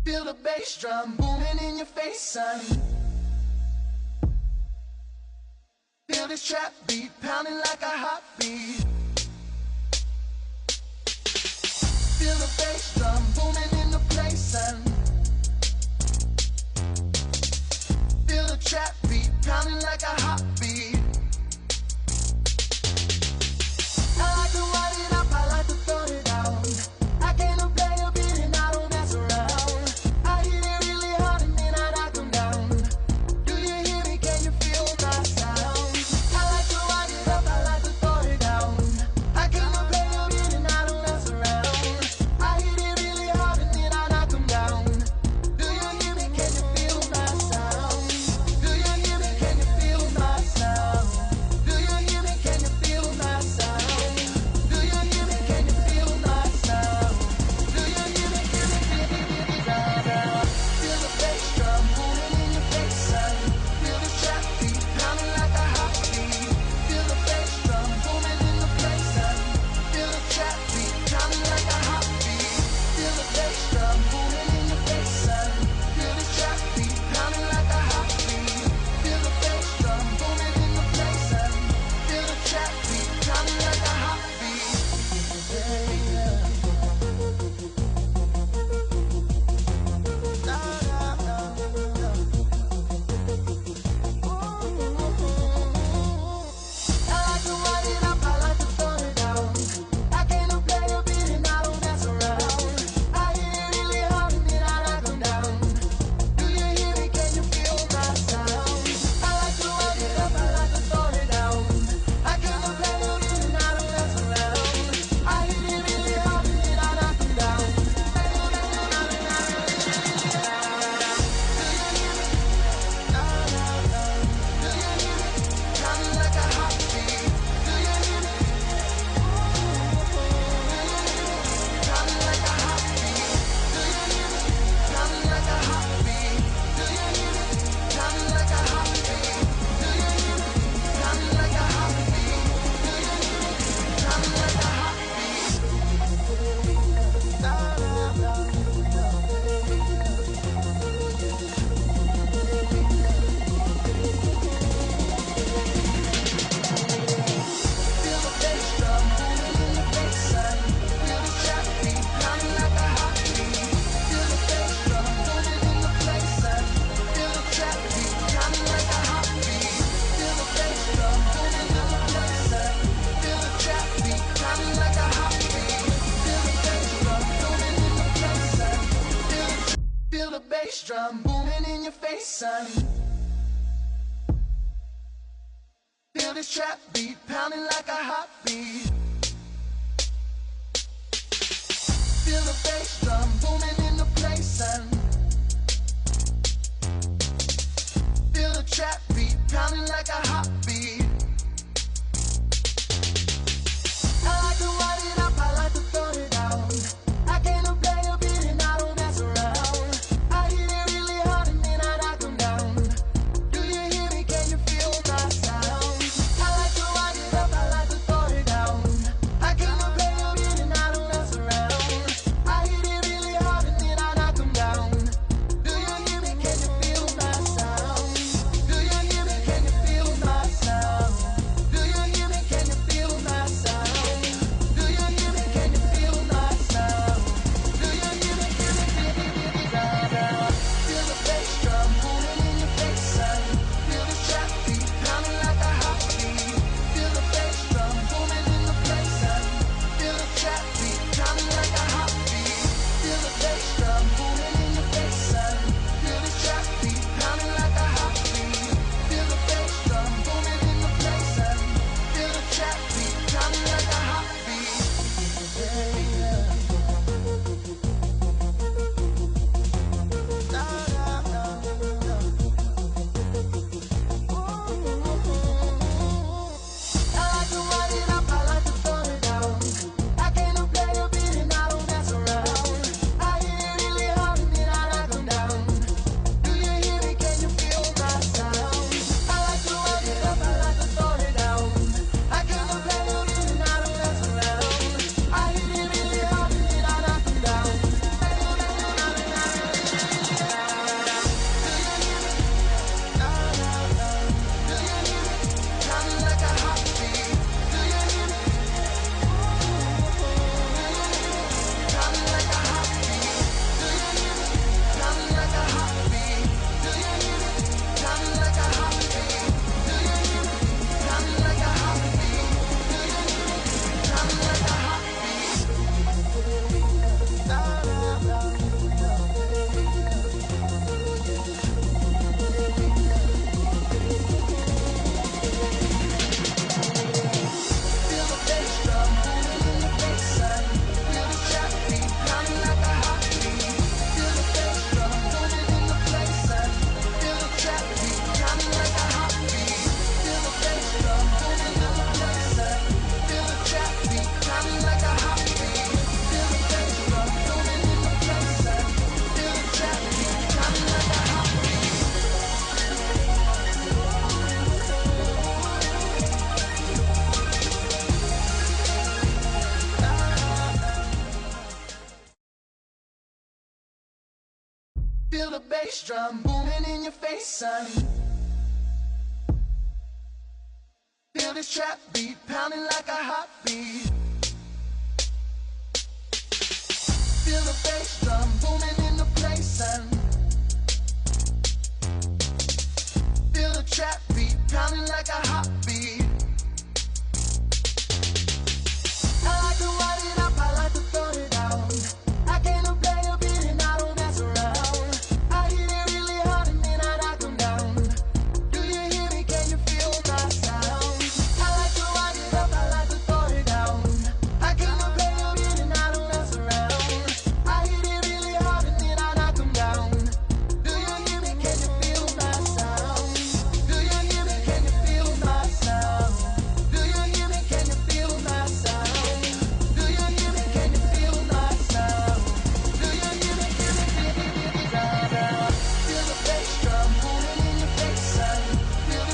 Feel the bass drum booming in your face, son. Feel this trap beat pounding like a heartbeat. Feel the bass drum booming in the place, son. Feel the trap beat pounding like a heartbeat. I like to wind it up, I like to throw it down. I came to play a beat and I don't mess around. I hit it really hard and then I knock them down. Do you hear me? Can you feel my sound? I like to wind it up, I like to throw it down. I came to play a beat and I don't mess around. I hit it really hard and then I knock them down. Do you hear me? Can you feel my sound? Do you hear me? Can you feel my sound? Do you hear me? Can you feel my sound? Do you hear me? Can you feel my sound? Do you hear me? Can you feel my sound? Feel the bass drum booming in your face, son. Feel the trap beat pounding like a heartbeat. Feel the bass drum booming in the place, son. Feel the trap beat pounding like a heartbeat. Feel the bass drum booming in your face, son. Feel the trap beat pounding like a heartbeat. Feel the bass drum booming in the place, son. Feel the trap beat pounding like a heartbeat. I like to wind it up, I like to throw it down. I came to play a beat and I don't mess around. I hit it really hard and then I knock them down. Do you hear me? Can you feel my sound? I like to wind it up, I like to throw it down. I came to play a beat and I don't mess around. I hit it really hard and then I knock them down. Do you hear me? Pounding like a heartbeat. Do you hear me? Pounding like a heartbeat. Do you hear me? Pounding like a heartbeat. Do you hear me? Pounding like a heartbeat. Do you hear me? Pounding like a heartbeat. Do you hear me? Pounding like a Feel the bass drum booming in your face, son. Feel the trap beat pounding like a heartbeat. Feel the bass drum booming in the place, son. Feel the trap beat pounding like a heartbeat. Feel the bass drum booming in the place, son. Feel the trap beat pounding like a heartbeat. Feel the bass drum booming in the place, son. Feel the bass drum booming in your face, son. Feel this trap beat pounding like a heartbeat. Feel the bass drum booming in the place, son. Feel the trap beat pounding like a heartbeat. I like to wind it up, I like to throw it down. I came to play a beat and I don't mess around. I hit it really hard and then I knock them down. Do you hear me? Can you feel my sound? I like to wind it up, I like to throw it down. I came to play a beat and I don't mess around. I hit it really hard and then Feel the bass drum booming in your face, son. Feel this trap beat pounding like a heartbeat. Feel the bass drum booming in